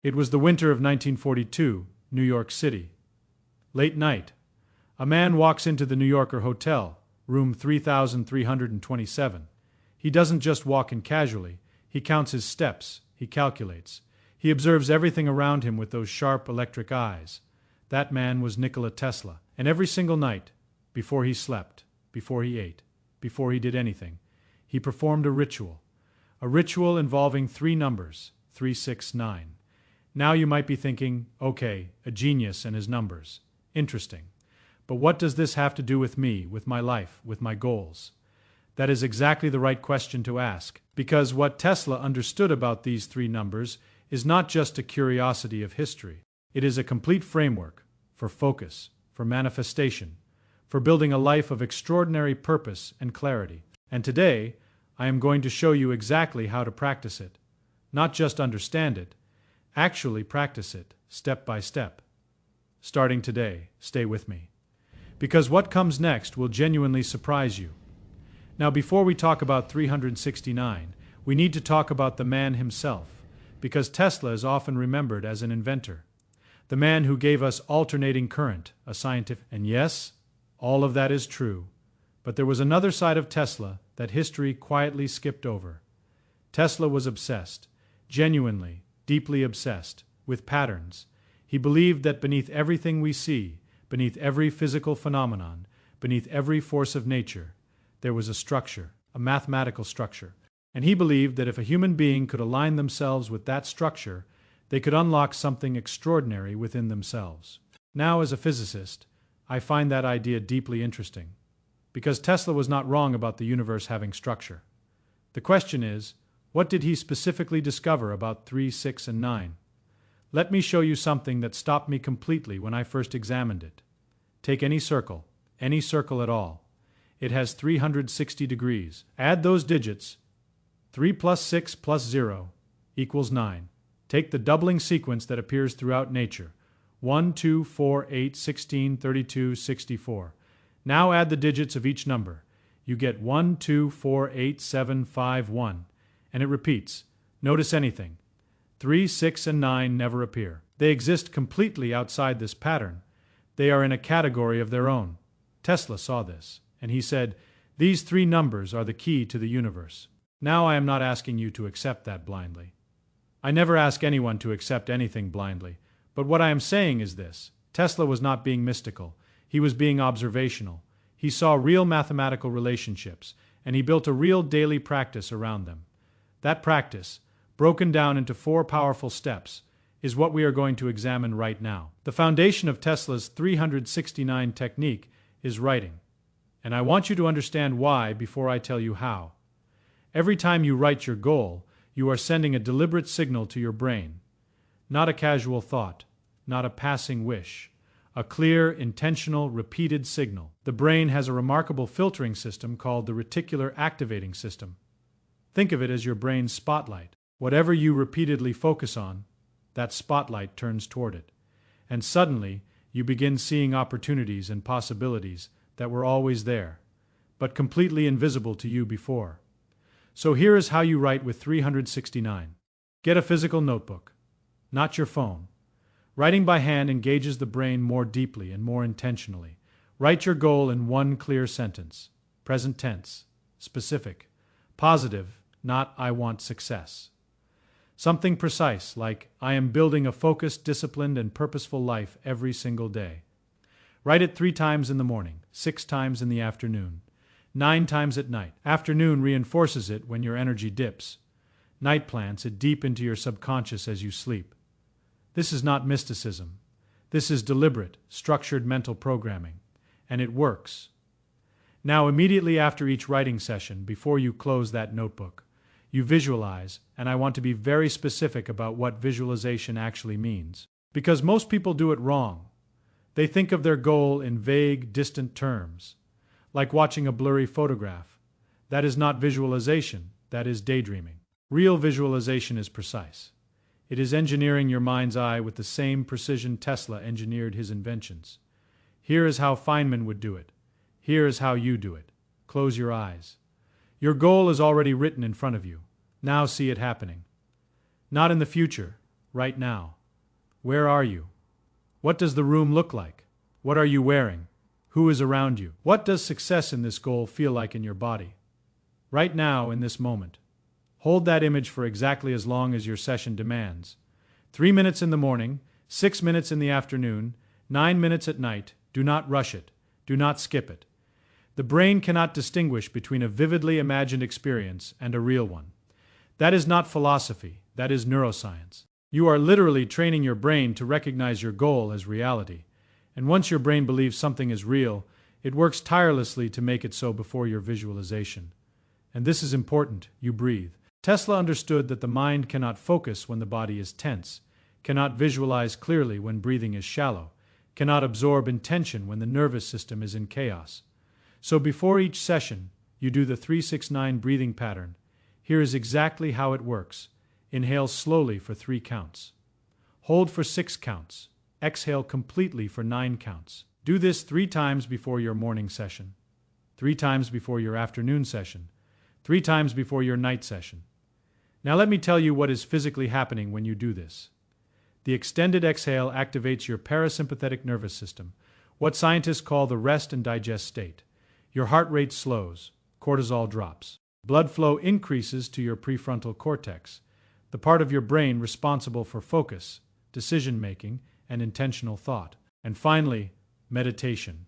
It was the winter of 1942, New York City. Late night. A man walks into the New Yorker Hotel, room 3327. He doesn't just walk in casually. He counts his steps. He calculates. He observes everything around him with those sharp electric eyes. That man was Nikola Tesla. And every single night, before he slept, before he ate, before he did anything, he performed a ritual. A ritual involving three numbers, 369. Now you might be thinking, okay, a genius and his numbers. Interesting. But what does this have to do with me, with my life, with my goals? That is exactly the right question to ask, because what Tesla understood about these three numbers is not just a curiosity of history. It is a complete framework for focus, for manifestation, for building a life of extraordinary purpose and clarity. And today, I am going to show you exactly how to practice it. Not just understand it, actually practice it, step by step. Starting today, stay with me. Because what comes next will genuinely surprise you. Now, before we talk about 369, we need to talk about the man himself, because Tesla is often remembered as an inventor. The man who gave us alternating current, a scientific, and yes, all of that is true. But there was another side of Tesla that history quietly skipped over. Tesla was obsessed, genuinely, deeply obsessed, with patterns. He believed that beneath everything we see, beneath every physical phenomenon, beneath every force of nature, there was a structure, a mathematical structure. And he believed that if a human being could align themselves with that structure, they could unlock something extraordinary within themselves. Now, as a physicist, I find that idea deeply interesting, because Tesla was not wrong about the universe having structure. The question is, what did he specifically discover about 3, 6, and 9? Let me show you something that stopped me completely when I first examined it. Take any circle at all. It has 360 degrees. Add those digits. 3 plus 6 plus 0 equals 9. Take the doubling sequence that appears throughout nature. 1, 2, 4, 8, 16, 32, 64. Now add the digits of each number. You get 1, 2, 4, 8, 7, 5, 1. And it repeats. Notice anything. 3, 6, and 9 never appear. They exist completely outside this pattern. They are in a category of their own. Tesla saw this, and he said, these three numbers are the key to the universe. Now I am not asking you to accept that blindly. I never ask anyone to accept anything blindly, but what I am saying is this. Tesla was not being mystical. He was being observational. He saw real mathematical relationships, and he built a real daily practice around them. That practice, broken down into 4 powerful steps, is what we are going to examine right now. The foundation of Tesla's 369 technique is writing. And I want you to understand why before I tell you how. Every time you write your goal, you are sending a deliberate signal to your brain. Not a casual thought, not a passing wish. A clear, intentional, repeated signal. The brain has a remarkable filtering system called the reticular activating system. Think of it as your brain's spotlight. Whatever you repeatedly focus on, that spotlight turns toward it. And suddenly, you begin seeing opportunities and possibilities that were always there, but completely invisible to you before. So here is how you write with 369. Get a physical notebook, not your phone. Writing by hand engages the brain more deeply and more intentionally. Write your goal in one clear sentence. Present tense, specific, positive, not I want success. Something precise, like, I am building a focused, disciplined, and purposeful life every single day. Write it 3 times in the morning, 6 times in the afternoon, 9 times at night. Afternoon reinforces it when your energy dips. Night plants it deep into your subconscious as you sleep. This is not mysticism. This is deliberate, structured mental programming. And it works. Now, immediately after each writing session, before you close that notebook, you visualize, and I want to be very specific about what visualization actually means. Because most people do it wrong. They think of their goal in vague, distant terms, like watching a blurry photograph. That is not visualization, that is daydreaming. Real visualization is precise. It is engineering your mind's eye with the same precision Tesla engineered his inventions. Here is how Feynman would do it. Here is how you do it. Close your eyes. Your goal is already written in front of you. Now see it happening. Not in the future, right now. Where are you? What does the room look like? What are you wearing? Who is around you? What does success in this goal feel like in your body? Right now, in this moment. Hold that image for exactly as long as your session demands. 3 minutes in the morning, 6 minutes in the afternoon, 9 minutes at night. Do not rush it. Do not skip it. The brain cannot distinguish between a vividly imagined experience and a real one. That is not philosophy. That is neuroscience. You are literally training your brain to recognize your goal as reality. And once your brain believes something is real, it works tirelessly to make it so before your visualization. And this is important. You breathe. Tesla understood that the mind cannot focus when the body is tense, cannot visualize clearly when breathing is shallow, cannot absorb intention when the nervous system is in chaos. So before each session, you do the 3-6-9 breathing pattern. Here is exactly how it works. Inhale slowly for 3 counts. Hold for 6 counts. Exhale completely for 9 counts. Do this 3 times before your morning session, 3 times before your afternoon session, 3 times before your night session. Now let me tell you what is physically happening when you do this. The extended exhale activates your parasympathetic nervous system, what scientists call the rest and digest state. Your heart rate slows, cortisol drops. Blood flow increases to your prefrontal cortex, the part of your brain responsible for focus, decision-making, and intentional thought. And finally, meditation.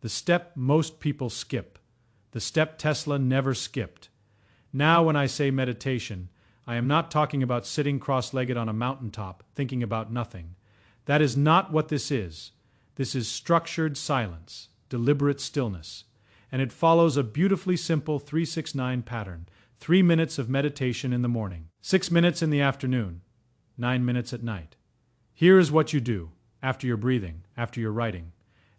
The step most people skip. The step Tesla never skipped. Now when I say meditation, I am not talking about sitting cross-legged on a mountaintop, thinking about nothing. That is not what this is. This is structured silence, deliberate stillness. And it follows a beautifully simple 3-6-9 pattern. 3 minutes of meditation in the morning, 6 minutes in the afternoon, 9 minutes at night. Here is what you do. After your breathing, after your writing,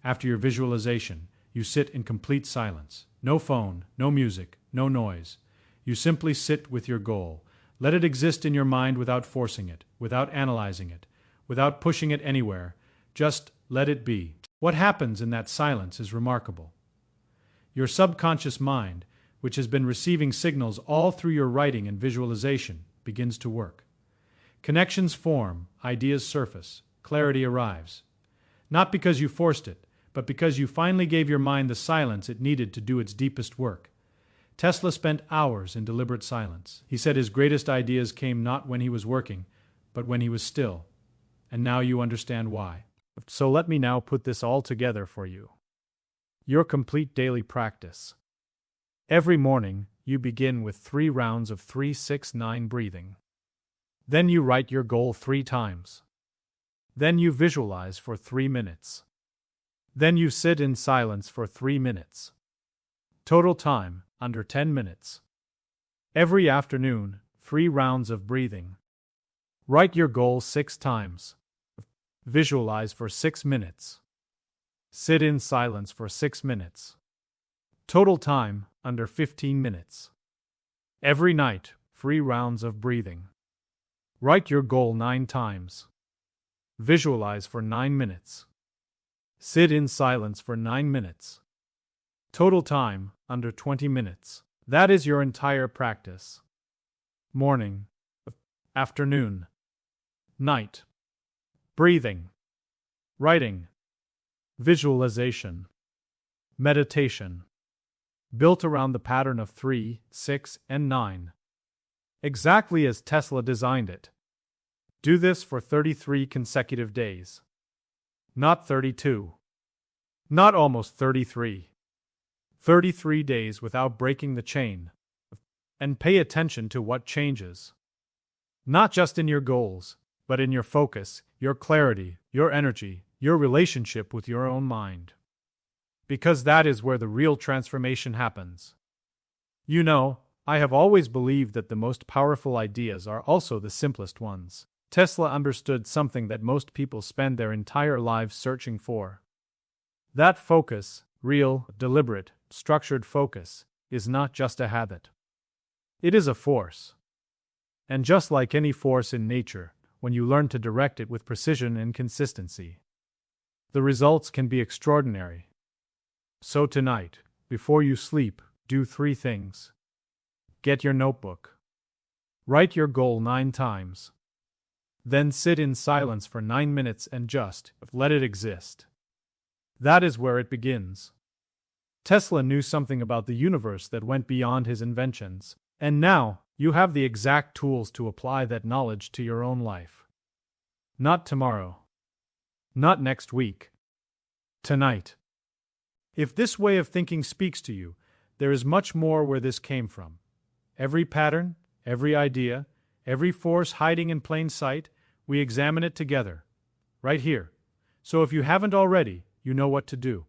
after your visualization, you sit in complete silence. No phone, no music, no noise. You simply sit with your goal. Let it exist in your mind without forcing it, without analyzing it, without pushing it anywhere. Just let it be. What happens in that silence is remarkable. Your subconscious mind, which has been receiving signals all through your writing and visualization, begins to work. Connections form, ideas surface, clarity arrives. Not because you forced it, but because you finally gave your mind the silence it needed to do its deepest work. Tesla spent hours in deliberate silence. He said his greatest ideas came not when he was working, but when he was still. And now you understand why. So let me now put this all together for you. Your complete daily practice. Every morning, you begin with 3 rounds of 3-6-9 breathing. Then you write your goal 3 times. Then you visualize for 3 minutes. Then you sit in silence for 3 minutes. Total time, under 10 minutes. Every afternoon, 3 rounds of breathing. Write your goal 6 times. Visualize for 6 minutes. Sit in silence for 6 minutes. Total time, under 15 minutes. Every night, 3 rounds of breathing. Write your goal 9 times. Visualize for 9 minutes. Sit in silence for 9 minutes. Total time, under 20 minutes. That is your entire practice. Morning, afternoon, night. Breathing, writing, visualization, meditation. Built around the pattern of 3, 6, and 9. Exactly as Tesla designed it. Do this for 33 consecutive days. Not 32. Not almost 33. 33 days without breaking the chain. And pay attention to what changes. Not just in your goals, but in your focus, your clarity, your energy, your relationship with your own mind. Because that is where the real transformation happens. You know, I have always believed that the most powerful ideas are also the simplest ones. Tesla understood something that most people spend their entire lives searching for. That focus, real, deliberate, structured focus, is not just a habit. It is a force. And just like any force in nature, when you learn to direct it with precision and consistency, the results can be extraordinary. So tonight, before you sleep, do 3 things. Get your notebook. Write your goal 9 times. Then sit in silence for 9 minutes and just let it exist. That is where it begins. Tesla knew something about the universe that went beyond his inventions, and now you have the exact tools to apply that knowledge to your own life. Not tomorrow. Not next week. Tonight. If this way of thinking speaks to you, there is much more where this came from. Every pattern, every idea, every force hiding in plain sight, we examine it together, right here. So if you haven't already, you know what to do.